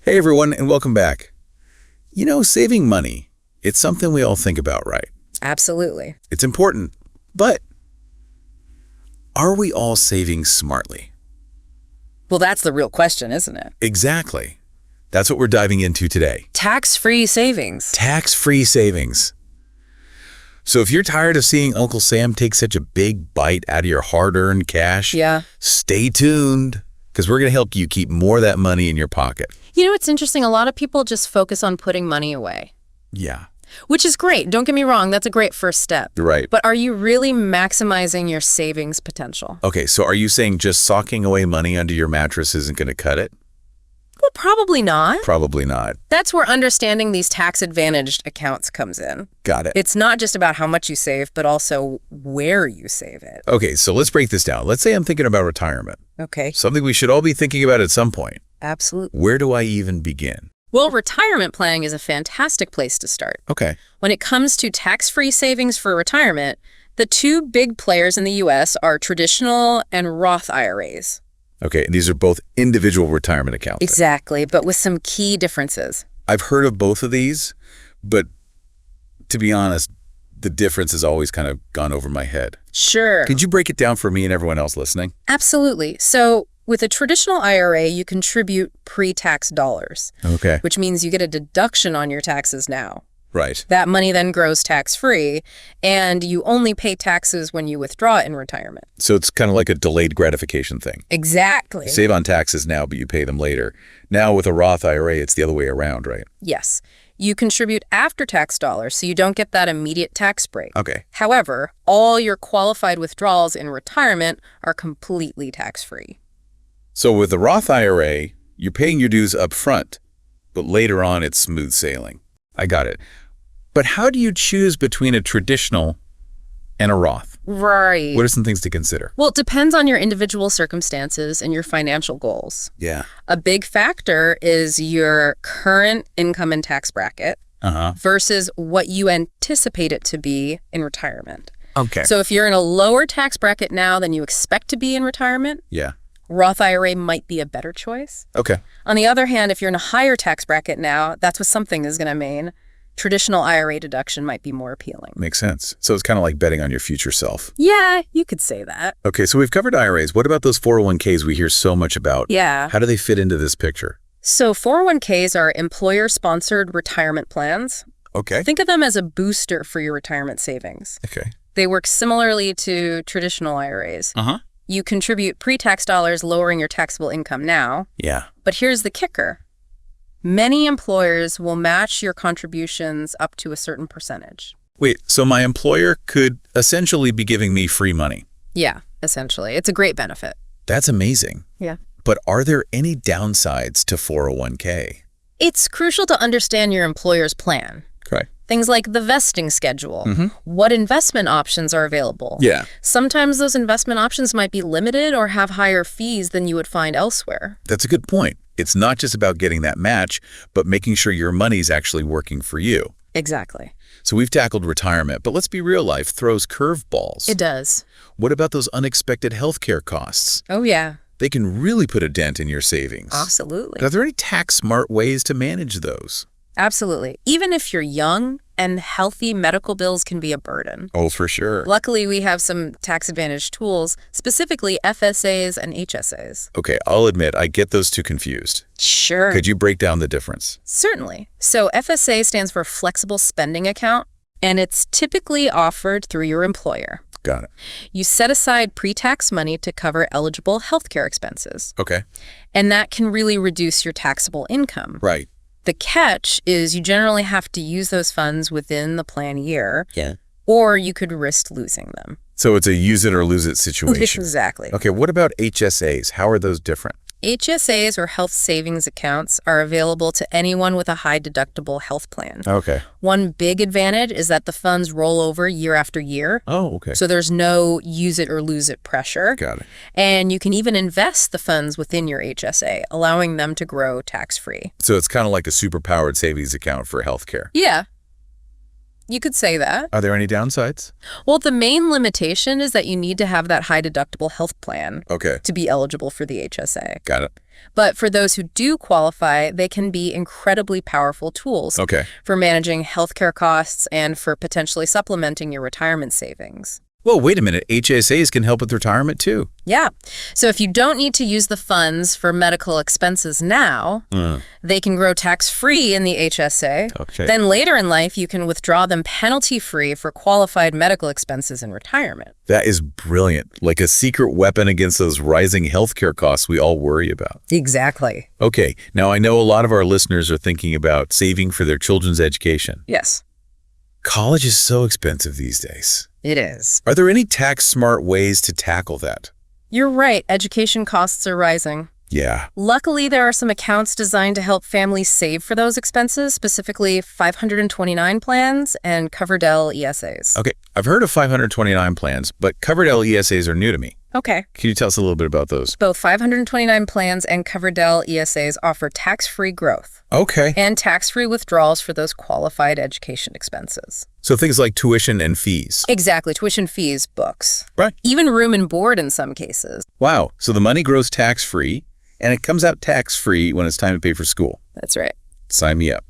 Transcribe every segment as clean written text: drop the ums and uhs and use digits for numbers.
Hey everyone, and welcome back. You know, saving money, it's something we all think about, right? Absolutely. It's important, but are we all saving smartly? Well, that's the real question, isn't it? Exactly. That's what we're diving into today. Tax-free savings. Tax-free savings. So if you're tired of seeing Uncle Sam take such a big bite out of your hard-earned cash, stay tuned, because we're going to help you keep more of that money in your pocket. You know, it's interesting. A lot of people just focus on putting money away. Yeah. Which is great. Don't get me wrong. That's a great first step. Right. But are you really maximizing your savings potential? Okay, so are you saying just socking away money under your mattress isn't going to cut it? Well, probably not. Probably not. That's where understanding these tax-advantaged accounts comes in. Got it. It's not just about how much you save, but also where you save it. Okay, so let's break this down. Let's say I'm thinking about retirement. Okay. Something we should all be thinking about at some point. Absolutely. Where do I even begin? Well, retirement planning is a fantastic place to start. Okay. When it comes to tax-free savings for retirement, the two big players in the U.S. are traditional and Roth IRAs. Okay, and these are both individual retirement accounts. Exactly, but with some key differences. I've heard of both of these, but to be honest, the difference has always kind of gone over my head. Sure. Could you break it down for me and everyone else listening? Absolutely. So with a traditional IRA, you contribute pre-tax dollars. Okay. Which means you get a deduction on your taxes now. Right. That money then grows tax-free, and you only pay taxes when you withdraw it in retirement. So it's kind of like a delayed gratification thing. Exactly. You save on taxes now, but you pay them later. Now with a Roth IRA, it's the other way around, right? Yes. You contribute after-tax dollars, so you don't get that immediate tax break. Okay. However, all your qualified withdrawals in retirement are completely tax-free. So with the Roth IRA, you're paying your dues up front, but later on it's smooth sailing. I got it. But how do you choose between a traditional and a Roth? Right. What are some things to consider? Well, it depends on your individual circumstances and your financial goals. Yeah. A big factor is your current income and tax bracket versus what you anticipate it to be in retirement. Okay. So if you're in a lower tax bracket now than you expect to be in retirement, Roth IRA might be a better choice. Okay. On the other hand, if you're in a higher tax bracket now, that's what something is going to mean. Traditional IRA deduction might be more appealing. Makes sense. So it's kind of like betting on your future self. Yeah, you could say that. Okay, so we've covered IRAs. What about those 401ks we hear so much about? Yeah. How do they fit into this picture? So 401ks are employer-sponsored retirement plans. Okay. Think of them as a booster for your retirement savings. Okay. They work similarly to traditional IRAs. You contribute pre-tax dollars, lowering your taxable income now. Yeah. But here's the kicker. Many employers will match your contributions up to a certain percentage. Wait, so my employer could essentially be giving me free money? Yeah, essentially. It's a great benefit. That's amazing. Yeah. But are there any downsides to 401k? It's crucial to understand your employer's plan. Okay. Things like the vesting schedule, what investment options are available. Yeah. Sometimes those investment options might be limited or have higher fees than you would find elsewhere. That's a good point. It's not just about getting that match, but making sure your money's actually working for you. Exactly. So we've tackled retirement, but let's be real, life throws curveballs. It does. What about those unexpected healthcare costs? Oh, yeah. They can really put a dent in your savings. Absolutely. Are there any tax-smart ways to manage those? Absolutely. Even if you're young and healthy, medical bills can be a burden. Oh, for sure. Luckily, we have some tax-advantaged tools, specifically FSAs and HSAs. Okay, I'll admit, I get those two confused. Sure. Could you break down the difference? Certainly. So FSA stands for Flexible Spending Account, and it's typically offered through your employer. Got it. You set aside pre-tax money to cover eligible healthcare expenses. Okay. And that can really reduce your taxable income. Right. The catch is you generally have to use those funds within the plan year. Yeah. Or you could risk losing them. So it's a use it or lose it situation. Exactly. Okay, what about HSAs? How are those different? HSAs, or health savings accounts, are available to anyone with a high deductible health plan. Okay. One big advantage is that the funds roll over year after year. Oh, okay. So there's no use it or lose it pressure. Got it. And you can even invest the funds within your HSA, allowing them to grow tax-free. So it's kind of like a superpowered savings account for healthcare. Yeah. you could say that. Are there any downsides? Well, the main limitation is that you need to have that high deductible health plan to be eligible for the HSA. Got it. But for those who do qualify, they can be incredibly powerful tools for managing healthcare costs and for potentially supplementing your retirement savings. Well, wait a minute. HSAs can help with retirement too. Yeah. So if you don't need to use the funds for medical expenses now, they can grow tax-free in the HSA. Then later in life, you can withdraw them penalty-free for qualified medical expenses in retirement. That is brilliant. Like a secret weapon against those rising healthcare costs we all worry about. Exactly. Okay. Now, I know a lot of our listeners are thinking about saving for their children's education. Yes. College is so expensive these days. It is. Are there any tax-smart ways to tackle that? You're right. Education costs are rising. Yeah. Luckily, there are some accounts designed to help families save for those expenses, specifically 529 plans and Coverdell ESAs. Okay. I've heard of 529 plans, but Coverdell ESAs are new to me. Okay. Can you tell us a little bit about those? Both 529 plans and Coverdell ESAs offer tax-free growth. Okay. And tax-free withdrawals for those qualified education expenses. So things like tuition and fees. Exactly. Tuition fees, books. Right. Even room and board in some cases. Wow. So the money grows tax-free, and it comes out tax-free when it's time to pay for school. That's right. Sign me up.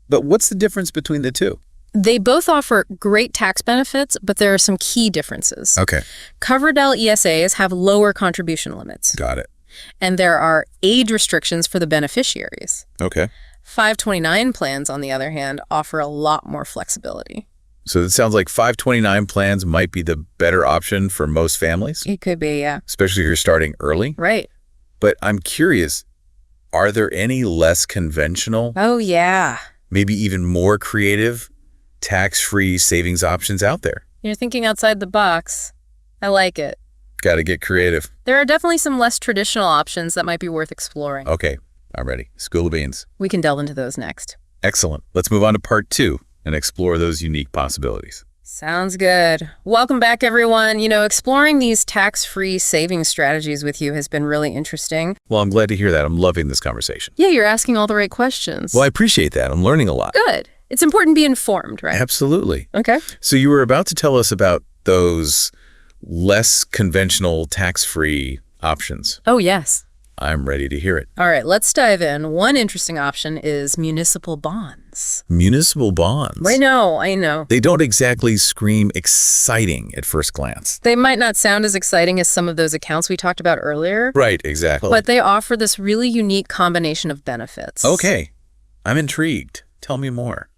But what's the difference between the two? They both offer great tax benefits, but there are some key differences. Okay. Coverdell ESAs have lower contribution limits. Got it. And there are age restrictions for the beneficiaries. Okay. 529 plans, on the other hand, offer a lot more flexibility. So it sounds like 529 plans might be the better option for most families? It could be, yeah. Especially if you're starting early? Right. But I'm curious, are there any less conventional? Oh, yeah. Maybe even more creative, tax-free savings options out there? You're thinking outside the box. I like it. Got to get creative. There are definitely some less traditional options that might be worth exploring. Okay, I'm ready. School of Beans. We can delve into those next. Excellent. Let's move on to part 2 and explore those unique possibilities. Sounds good. Welcome back, everyone. You know, exploring these tax-free savings strategies with you has been really interesting. Well, I'm glad to hear that. I'm loving this conversation. Yeah, you're asking all the right questions. Well, I appreciate that. I'm learning a lot. Good. It's important to be informed, right? Absolutely. Okay. So you were about to tell us about those less conventional tax-free options. Oh, yes. I'm ready to hear it. All right, let's dive in. One interesting option is municipal bonds. Municipal bonds? I know. They don't exactly scream exciting at first glance. They might not sound as exciting as some of those accounts we talked about earlier. Right, exactly. But they offer this really unique combination of benefits. Okay, I'm intrigued. Tell me more.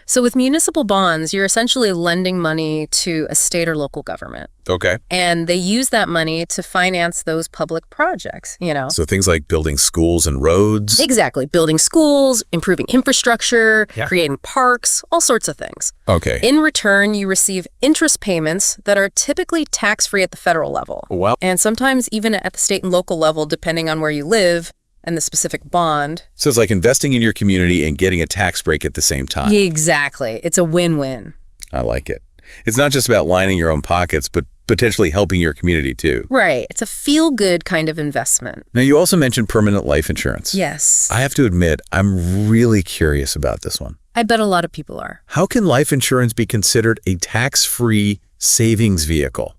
So with municipal bonds, you're essentially lending money to a state or local government. Okay. And they use that money to finance those public projects, you know. So things like building schools and roads? Exactly. Building schools, improving infrastructure, creating parks, all sorts of things. Okay. In return, you receive interest payments that are typically tax-free at the federal level. Wow. And sometimes even at the state and local level, depending on where you live and the specific bond. So it's like investing in your community and getting a tax break at the same time. Exactly. It's a win-win. I like it. It's not just about lining your own pockets, but potentially helping your community too. Right. It's a feel-good kind of investment. Now, you also mentioned permanent life insurance. Yes. I have to admit, I'm really curious about this one. I bet a lot of people are. How can life insurance be considered a tax-free savings vehicle?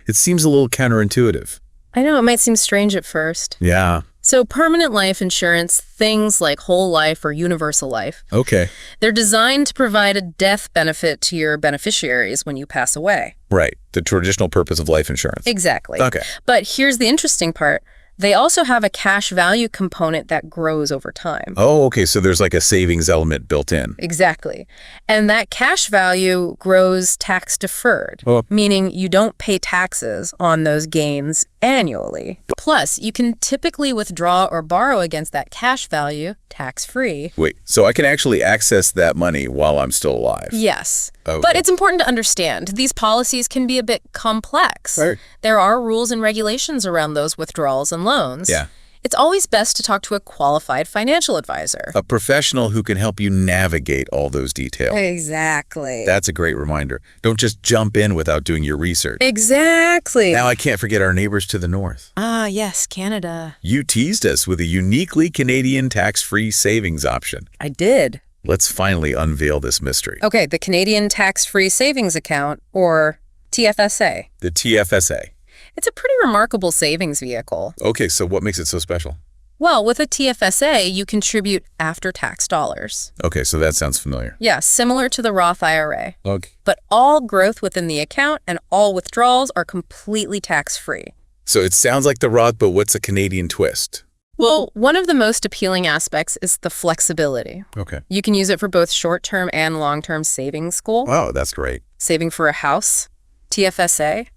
It seems a little counterintuitive. I know, it might seem strange at first. Yeah. So permanent life insurance, things like whole life or universal life, Okay. they're designed to provide a death benefit to your beneficiaries when you pass away. Right. The traditional purpose of life insurance. Exactly. Okay. But here's the interesting part. They also have a cash value component that grows over time. Oh, okay. So there's like a savings element built in. Exactly. And that cash value grows tax deferred, meaning you don't pay taxes on those gains annually. Plus, you can typically withdraw or borrow against that cash value tax-free. Wait, so I can actually access that money while I'm still alive? Yes. Okay. But it's important to understand these policies can be a bit complex. Right. There are rules and regulations around those withdrawals and loans. Yeah. It's always best to talk to a qualified financial advisor. A professional who can help you navigate all those details. Exactly. That's a great reminder. Don't just jump in without doing your research. Exactly. Now I can't forget our neighbors to the north. Ah, yes, Canada. You teased us with a uniquely Canadian tax-free savings option. I did. Let's finally unveil this mystery. Okay, the Canadian Tax-Free Savings Account, or TFSA. The TFSA. It's a pretty remarkable savings vehicle. Okay, so what makes it so special? Well, with a TFSA, you contribute after-tax dollars. Okay, so that sounds familiar. Yeah, similar to the Roth IRA. Okay. But all growth within the account and all withdrawals are completely tax-free. So it sounds like the Roth, but what's a Canadian twist? Well, one of the most appealing aspects is the flexibility. Okay. You can use it for both short-term and long-term savings goals. Oh, that's great. Saving for a house, TFSA.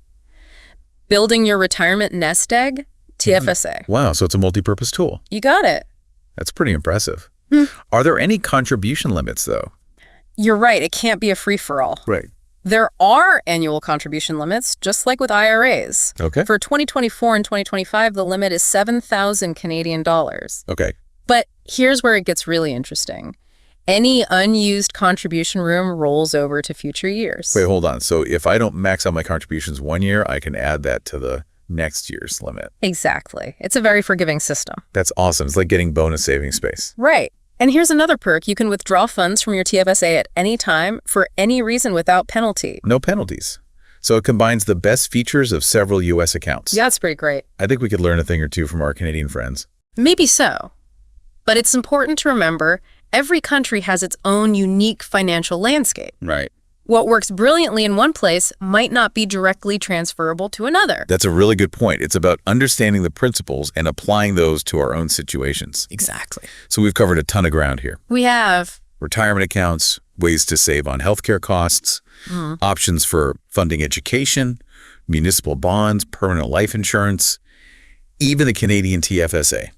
Building your retirement nest egg, TFSA. Wow, so it's a multi-purpose tool. You got it. That's pretty impressive. Are there any contribution limits, though? You're right. It can't be a free-for-all. Right. There are annual contribution limits, just like with IRAs. Okay. For 2024 and 2025, the limit is 7,000 Canadian dollars. Okay. But here's where it gets really interesting. Any unused contribution room rolls over to future years. Wait, hold on. So if I don't max out my contributions one year, I can add that to the next year's limit. Exactly. It's a very forgiving system. That's awesome. It's like getting bonus saving space. Right. And here's another perk. You can withdraw funds from your TFSA at any time for any reason without penalty. No penalties. So it combines the best features of several U.S. accounts. Yeah, it's pretty great. I think we could learn a thing or two from our Canadian friends. Maybe so. But it's important to remember every country has its own unique financial landscape. Right. What works brilliantly in one place might not be directly transferable to another. That's a really good point. It's about understanding the principles and applying those to our own situations. Exactly. So we've covered a ton of ground here. We have. Retirement accounts, ways to save on healthcare costs, options for funding education, municipal bonds, permanent life insurance, even the Canadian TFSA.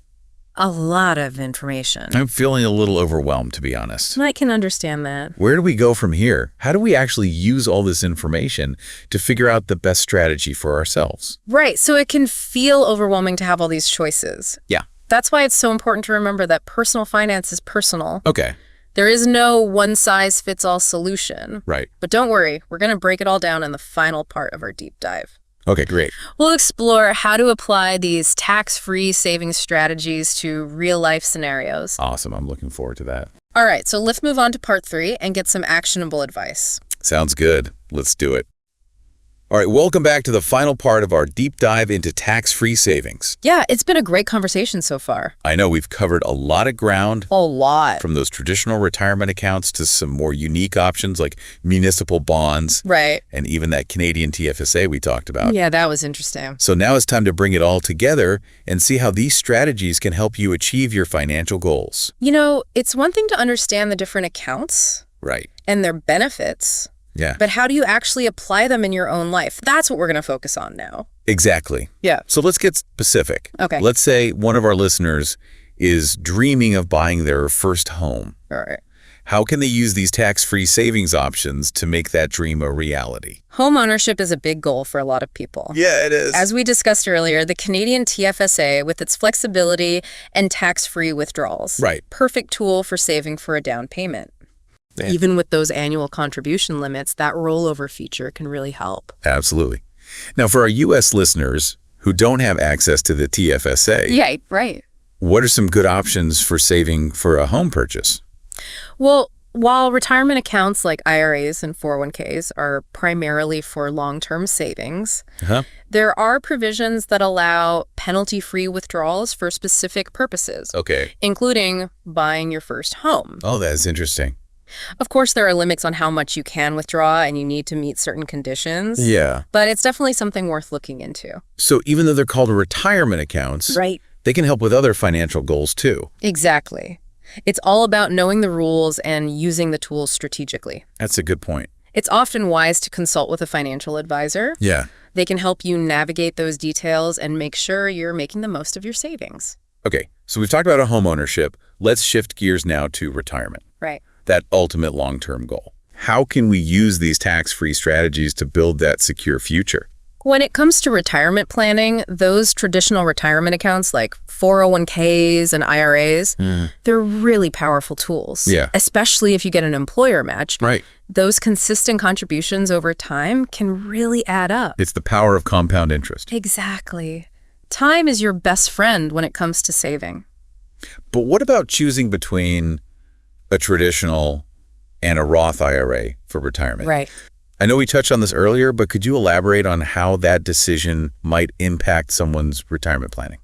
A lot of information. I'm feeling a little overwhelmed, to be honest. I can understand that. Where do we go from here? How do we actually use all this information to figure out the best strategy for ourselves? Right. So it can feel overwhelming to have all these choices. Yeah. That's why it's so important to remember that personal finance is personal. Okay. There is no one-size-fits-all solution. Right. But don't worry, we're going to break it all down in the final part of our deep dive. Okay, great. We'll explore how to apply these tax-free savings strategies to real-life scenarios. Awesome. I'm looking forward to that. All right, so let's move on to part 3 and get some actionable advice. Sounds good. Let's do it. All right, welcome back to the final part of our deep dive into tax-free savings. Yeah, it's been a great conversation so far. I know we've covered a lot of ground. A lot. From those traditional retirement accounts to some more unique options like municipal bonds. Right. And even that Canadian TFSA we talked about. Yeah, that was interesting. So now it's time to bring it all together and see how these strategies can help you achieve your financial goals. You know, it's one thing to understand the different accounts. Right. And their benefits. Yeah. But how do you actually apply them in your own life? That's what we're going to focus on now. Exactly. Yeah. So let's get specific. Okay. Let's say one of our listeners is dreaming of buying their first home. All right. How can they use these tax-free savings options to make that dream a reality? Home ownership is a big goal for a lot of people. Yeah, it is. As we discussed earlier, the Canadian TFSA, with its flexibility and tax-free withdrawals. Right. Perfect tool for saving for a down payment. Yeah. Even with those annual contribution limits, that rollover feature can really help. Absolutely. Now, for our U.S. listeners who don't have access to the TFSA, yeah, right. What are some good options for saving for a home purchase? Well, while retirement accounts like IRAs and 401ks are primarily for long-term savings, there are provisions that allow penalty-free withdrawals for specific purposes. Okay. Including buying your first home. Oh, that's interesting. Of course, there are limits on how much you can withdraw, and you need to meet certain conditions. Yeah. But it's definitely something worth looking into. So even though they're called retirement accounts, right, they can help with other financial goals too. Exactly. It's all about knowing the rules and using the tools strategically. That's a good point. It's often wise to consult with a financial advisor. Yeah. They can help you navigate those details and make sure you're making the most of your savings. Okay, so we've talked about home ownership. Let's shift gears now to retirement. Right. That ultimate long-term goal. How can we use these tax-free strategies to build that secure future? When it comes to retirement planning, those traditional retirement accounts like 401ks and IRAs, they're really powerful tools. Yeah. Especially if you get an employer match. Right. Those consistent contributions over time can really add up. It's the power of compound interest. Exactly. Time is your best friend when it comes to saving. But what about choosing between a traditional and a Roth IRA for retirement. Right. I know we touched on this earlier, but could you elaborate on how that decision might impact someone's retirement planning?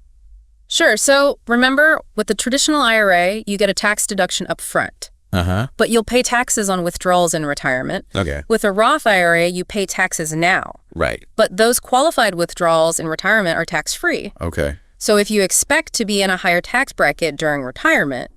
Sure. So remember, with the traditional IRA, you get a tax deduction up front. But you'll pay taxes on withdrawals in retirement. Okay. With a Roth IRA, you pay taxes now. Right. But those qualified withdrawals in retirement are tax-free. Okay. So if you expect to be in a higher tax bracket during retirement,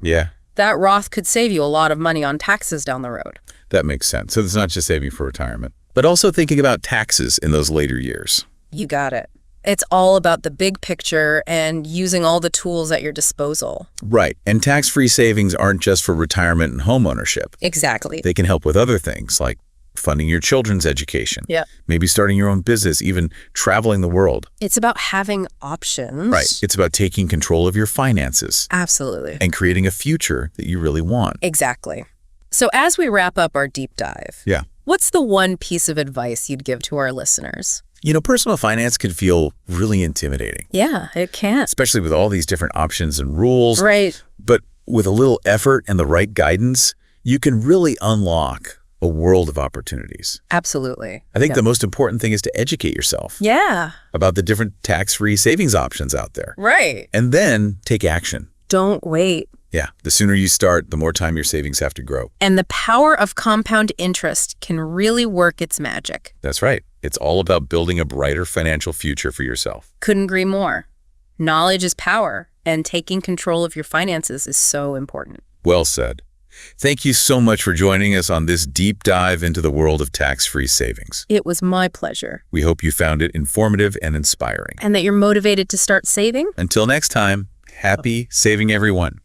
that Roth could save you a lot of money on taxes down the road. That makes sense. So it's not just saving for retirement, but also thinking about taxes in those later years. You got it. It's all about the big picture and using all the tools at your disposal. Right. And tax-free savings aren't just for retirement and home ownership. Exactly. They can help with other things like funding your children's education. Yeah. Maybe starting your own business, even traveling the world. It's about having options. Right. It's about taking control of your finances. Absolutely. And creating a future that you really want. Exactly. So as we wrap up our deep dive, what's the one piece of advice you'd give to our listeners? You know, personal finance can feel really intimidating. Yeah, it can. Especially with all these different options and rules. Right. But with a little effort and the right guidance, you can really unlock a world of opportunities. Absolutely. I think the most important thing is to educate yourself. Yeah. About the different tax-free savings options out there. Right. And then take action. Don't wait. Yeah. The sooner you start, the more time your savings have to grow. And the power of compound interest can really work its magic. That's right. It's all about building a brighter financial future for yourself. Couldn't agree more. Knowledge is power, and taking control of your finances is so important. Well said. Thank you so much for joining us on this deep dive into the world of tax-free savings. It was my pleasure. We hope you found it informative and inspiring. And that you're motivated to start saving. Until next time, happy saving, everyone.